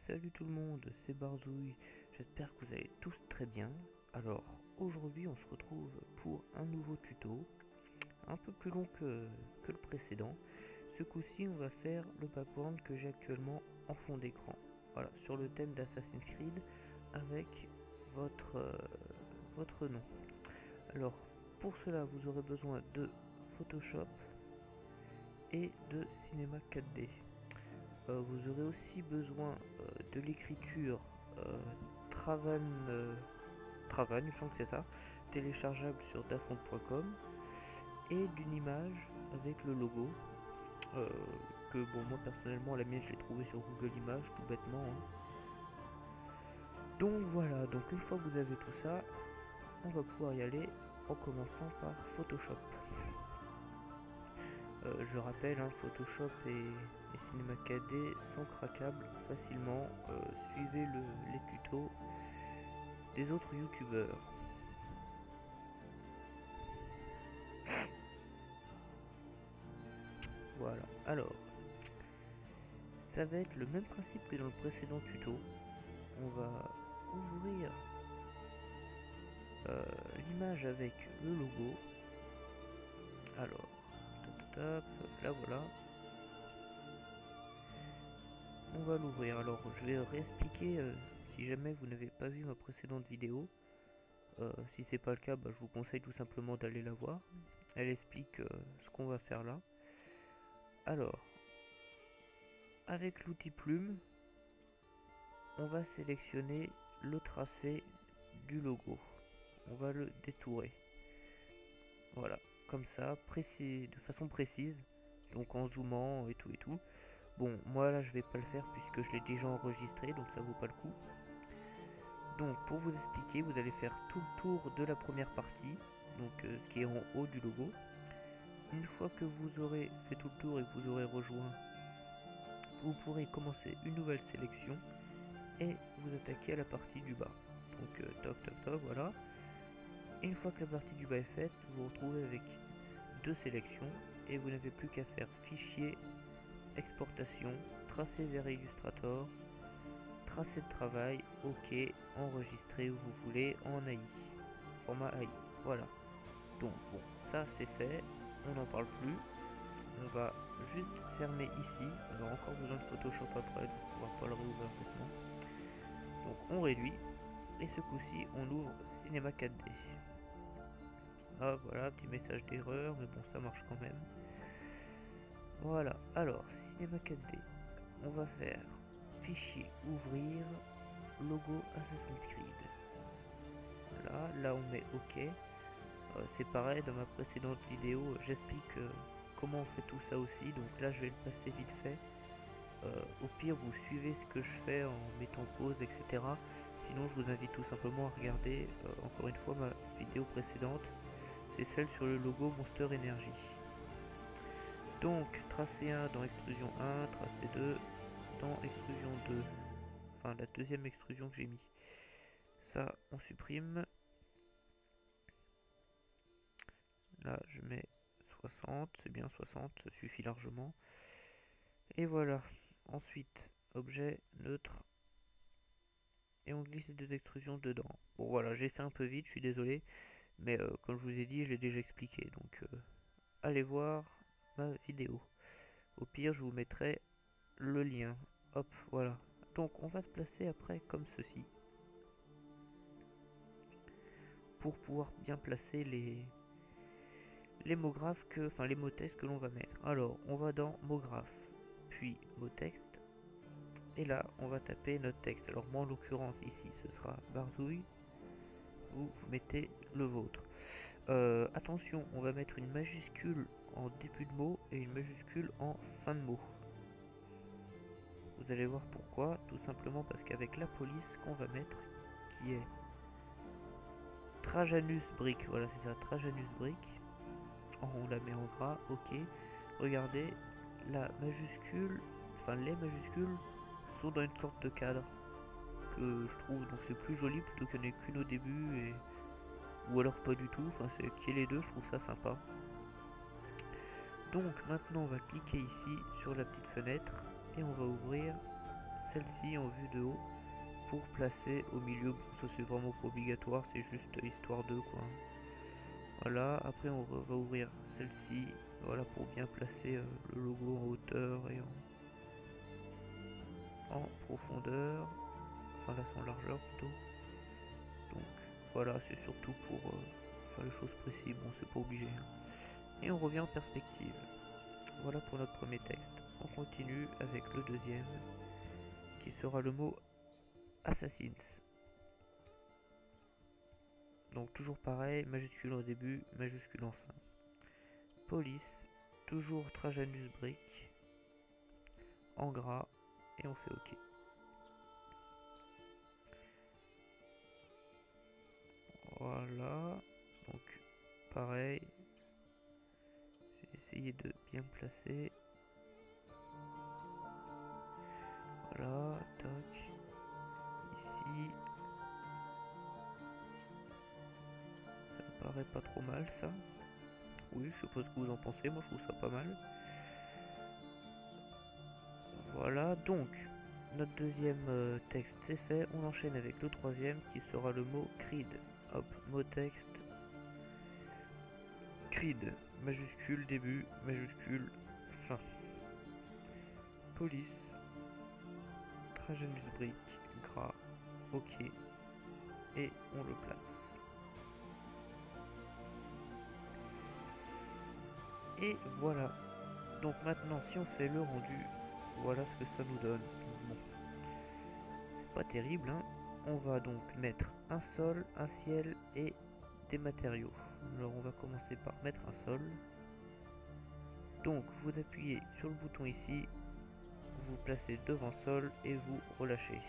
Salut tout le monde, c'est Barzouille, j'espère que vous allez tous très bien. Alors aujourd'hui on se retrouve pour un nouveau tuto, un peu plus long que le précédent. Ce coup-ci on va faire le background que j'ai actuellement en fond d'écran. Voilà, sur le thème d'Assassin's Creed avec votre, votre nom. Alors pour cela vous aurez besoin de Photoshop et de Cinema 4D. Vous aurez aussi besoin de l'écriture Travan, Travan, il me semble que c'est ça, téléchargeable sur dafont.com, et d'une image avec le logo, euh, que bon, moi personnellement la mienne je l'ai trouvé sur Google Images tout bêtement, hein. Donc voilà, donc une fois que vous avez tout ça, on va pouvoir y aller en commençant par Photoshop. Je rappelle, hein, Photoshop et Cinema 4D sont craquables facilement. Suivez les tutos des autres youtubeurs. Voilà, alors, ça va être le même principe que dans le précédent tuto. On va ouvrir l'image avec le logo. Alors, là voilà. On va l'ouvrir. Alors, je vais réexpliquer si jamais vous n'avez pas vu ma précédente vidéo. Si c'est pas le cas, bah, je vous conseille tout simplement d'aller la voir. Elle explique ce qu'on va faire là. Alors, avec l'outil plume, on va sélectionner le tracé du logo. On va le détourer. Voilà, comme ça, précis, de façon précise. Donc en zoomant et tout et tout. Bon, moi là je vais pas le faire puisque je l'ai déjà enregistré, donc ça vaut pas le coup. Donc pour vous expliquer, vous allez faire tout le tour de la première partie, donc ce qui est en haut du logo. Une fois que vous aurez fait tout le tour et que vous aurez rejoint, vous pourrez commencer une nouvelle sélection et vous attaquer à la partie du bas. Donc toc toc toc, voilà. Et une fois que la partie du bas est faite, vous vous retrouvez avec deux sélections et vous n'avez plus qu'à faire fichier, exportation, tracer vers Illustrator, tracé de travail, ok, enregistrer où vous voulez en AI, format AI, voilà. Donc bon, ça c'est fait, on n'en parle plus. On va juste fermer ici, on aura encore besoin de Photoshop après, donc on va pas le réouvrir maintenant. Donc on réduit, et ce coup-ci on ouvre Cinema 4D. Ah voilà, petit message d'erreur, mais bon ça marche quand même. Voilà, alors Cinema 4D, on va faire fichier ouvrir, logo Assassin's Creed. Voilà, là on met OK. C'est pareil, dans ma précédente vidéo, j'explique comment on fait tout ça aussi, donc là je vais le passer vite fait. Au pire, vous suivez ce que je fais en mettant pause, etc. Sinon, je vous invite tout simplement à regarder encore une fois ma vidéo précédente. C'est celle sur le logo Monster Energy. Donc, tracé 1 dans extrusion 1, tracé 2 dans extrusion 2. Enfin, la deuxième extrusion que j'ai mis. Ça, on supprime. Là, je mets 60, c'est bien 60, ça suffit largement. Et voilà. Ensuite, objet, neutre. Et on glisse les deux extrusions dedans. Bon voilà, j'ai fait un peu vite, je suis désolé. Mais comme je vous ai dit, je l'ai déjà expliqué. Donc allez voir ma vidéo. Au pire, je vous mettrai le lien. Hop, voilà. Donc on va se placer après comme ceci. Pour pouvoir bien placer les mots graphes que. Enfin les mots textes que l'on va mettre. Alors, on va dans mots graphes, puis mots texte. Et là, on va taper notre texte. Alors moi en l'occurrence ici ce sera Barzouille. Vous mettez le vôtre. Attention, on va mettre une majuscule en début de mot et une majuscule en fin de mot. Vous allez voir pourquoi, tout simplement parce qu'avec la police qu'on va mettre, qui est Trajanus Brick, voilà c'est ça, Trajanus Brick, on la met en gras, ok. Regardez, la majuscule, enfin les majuscules sont dans une sorte de cadre que je trouve, donc c'est plus joli plutôt qu'il n'y en ait qu'une au début et ou alors pas du tout, enfin c'est qu'il y ait les deux, je trouve ça sympa. Donc maintenant on va cliquer ici sur la petite fenêtre et on va ouvrir celle-ci en vue de haut pour placer au milieu. Bon, ça c'est vraiment pas obligatoire, c'est juste histoire de quoi. Voilà, après on va ouvrir celle-ci, voilà, pour bien placer le logo en hauteur et en profondeur, enfin là en largeur plutôt. Donc voilà, c'est surtout pour faire les choses précises, bon c'est pas obligé. Hein. Et on revient en perspective. Voilà pour notre premier texte. On continue avec le deuxième, qui sera le mot Assassins. Donc toujours pareil, majuscule au début, majuscule en fin. Police, toujours Trajanus Brick, en gras, et on fait OK. Voilà, donc pareil, j'ai essayé de bien me placer. Voilà, tac, ici. Ça me paraît pas trop mal ça. Oui, je sais pas ce que vous en pensez, moi je trouve ça pas mal. Voilà, donc notre deuxième texte c'est fait, on enchaîne avec le troisième qui sera le mot Creed. Hop, mot texte, Creed, majuscule début, majuscule fin. Police, Trajanus Brick, gras, OK, et on le place. Et voilà. Donc maintenant, si on fait le rendu, voilà ce que ça nous donne. Bon, c'est pas terrible, hein. On va donc mettre un sol, un ciel et des matériaux. Alors on va commencer par mettre un sol. Donc vous appuyez sur le bouton ici, vous placez devant sol et vous relâchez.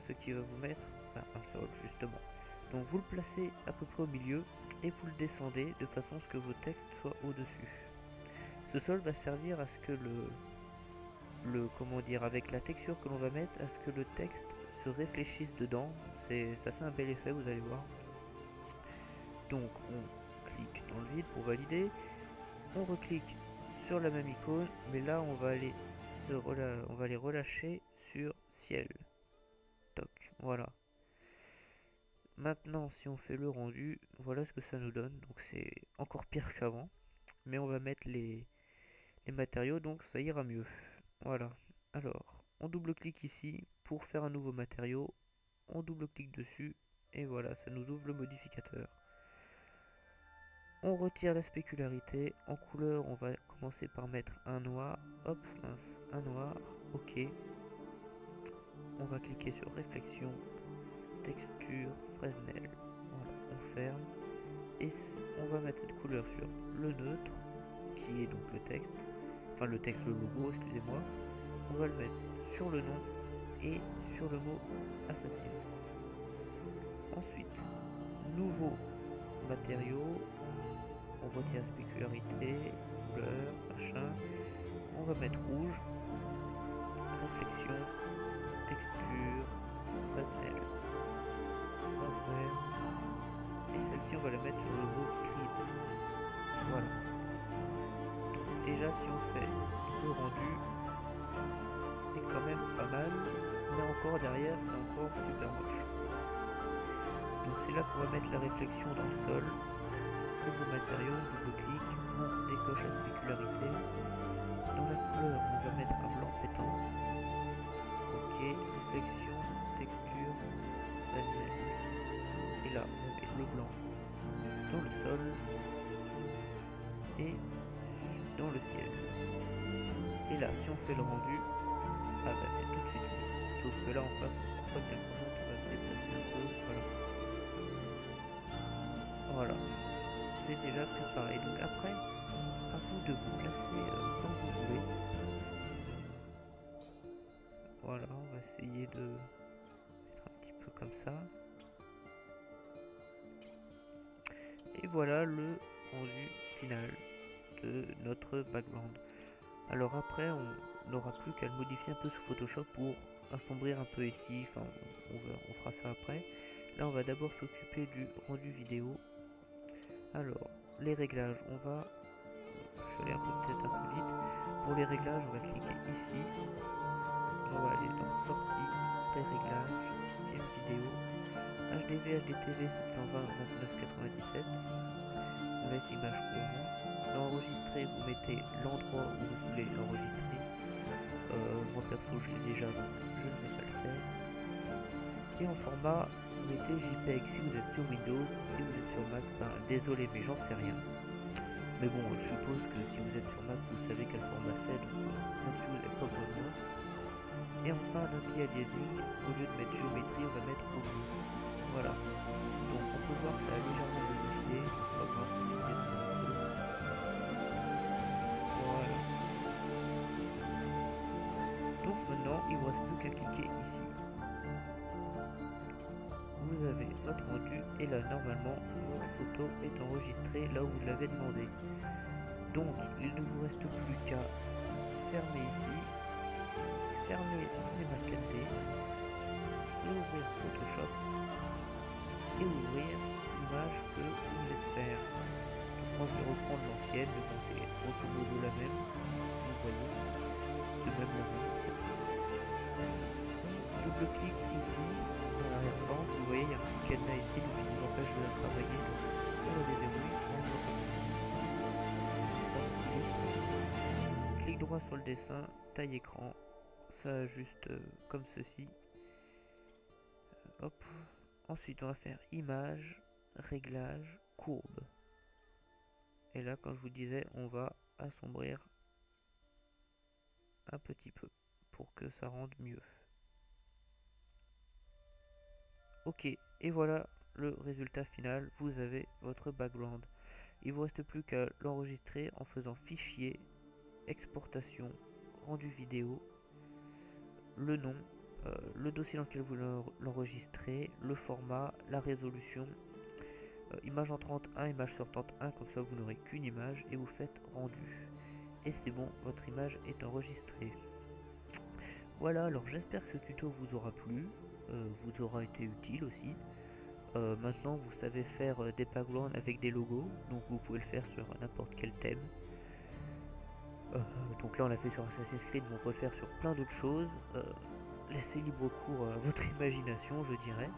Ce qui va vous mettre un sol justement. Donc vous le placez à peu près au milieu et vous le descendez de façon à ce que vos textes soient au-dessus. Ce sol va servir à ce que comment dire, avec la texture que l'on va mettre, à ce que le texte se réfléchisse dedans. Ça fait un bel effet, vous allez voir. Donc on clique dans le vide pour valider. On reclique sur la même icône, mais là on va aller relâcher sur ciel. Toc, voilà. Maintenant, si on fait le rendu, voilà ce que ça nous donne. Donc c'est encore pire qu'avant, mais on va mettre les matériaux, donc ça ira mieux. Voilà. Alors, on double-clique ici pour faire un nouveau matériau. On double-clique dessus et voilà, ça nous ouvre le modificateur. On retire la spécularité. En couleur, on va commencer par mettre un noir. Hop, mince, un noir. OK. On va cliquer sur réflexion, texture, Fresnel. Voilà, on ferme. Et on va mettre cette couleur sur le neutre, qui est donc le texte. Enfin, le texte, le logo, excusez-moi. On va le mettre sur le nom et sur le mot Assassins. Ensuite, nouveau matériau. On retire spécularité, couleur, machin. On va mettre rouge, réflexion, texture, Fresnel. On ferme. Et celle-ci, on va la mettre sur le mot Creed. Voilà. Donc déjà, si on fait le rendu, c'est quand même pas mal. Mais encore derrière, c'est encore super moche. Donc c'est là qu'on va mettre la réflexion dans le sol. Nouveau matériau, double-clic, on décoche la spécularité. Dans la couleur, on va mettre un blanc pétant. OK, réflexion, texture, Fresnel. Et là, on met le blanc dans le sol et dans le ciel. Et là, si on fait le rendu, ah bah c'est tout de suite mieux. Sauf que là en face, on se rend pas bien compte, on va se déplacer un peu, voilà. Voilà. C'est déjà préparé. Donc après, à vous de vous placer comme vous voulez. Voilà, on va essayer de mettre un petit peu comme ça. Et voilà le rendu final de notre background. Alors après, on n'aura plus qu'à le modifier un peu sous Photoshop pour assombrir un peu ici. Enfin, on fera ça après. Là, on va d'abord s'occuper du rendu vidéo. Alors, les réglages, je vais aller peut-être un peu vite. Pour les réglages, on va cliquer ici. On va aller dans sortie, pré-réglage, film vidéo, HDV, HDTV 720 2997. On laisse image courante. L'enregistrer, vous mettez l'endroit où vous voulez l'enregistrer. Moi perso je l'ai déjà donc je ne vais pas le faire. Et en format, vous mettez JPEG si vous êtes sur Windows, si vous êtes sur Mac, ben désolé mais j'en sais rien. Mais bon, je suppose que si vous êtes sur Mac, vous savez quel format c'est, donc là-dessus vous n'avez pas besoin de moi. Et enfin, l'anti-aliasing, au lieu de mettre géométrie, on va mettre OBLU. Voilà. Donc on peut voir que ça a légèrement modifié. On va voir si c'est un peu. Voilà. Donc maintenant, il ne vous reste plus qu'à cliquer ici. Vous avez votre rendu et là normalement votre photo est enregistrée là où vous l'avez demandé. Donc il ne vous reste plus qu'à fermer ici, fermer Cinema 4D et ouvrir Photoshop et ouvrir l'image que vous voulez faire. Donc moi je vais reprendre l'ancienne, mais bon c'est grosso modo la même. Vous voyez, c'est même la même en fait. Double-clic ici. Dans l'arrière-plan, vous voyez, il y a un petit cadenas ici qui nous empêche de la travailler. Donc, on le déverrouille, on fait comme ceci. Clic droit sur le dessin, taille écran, ça ajuste comme ceci. Hop. Ensuite, on va faire image, réglage, courbe. Et là, comme je vous disais, on va assombrir un petit peu pour que ça rende mieux. Ok, et voilà le résultat final, vous avez votre background. Il ne vous reste plus qu'à l'enregistrer en faisant fichier, exportation, rendu vidéo, le nom, le dossier dans lequel vous l'enregistrez, le format, la résolution, image entrante 1, image sortante 1, comme ça vous n'aurez qu'une image et vous faites rendu. Et c'est bon, votre image est enregistrée. Voilà, alors j'espère que ce tuto vous aura plu, vous aura été utile aussi. Maintenant vous savez faire des backgrounds avec des logos, donc vous pouvez le faire sur n'importe quel thème. Donc là on l'a fait sur Assassin's Creed, mais on peut le faire sur plein d'autres choses. Laissez libre cours à votre imagination, je dirais.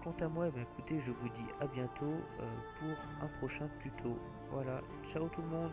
Quant à moi, écoutez, je vous dis à bientôt pour un prochain tuto. Voilà, ciao tout le monde.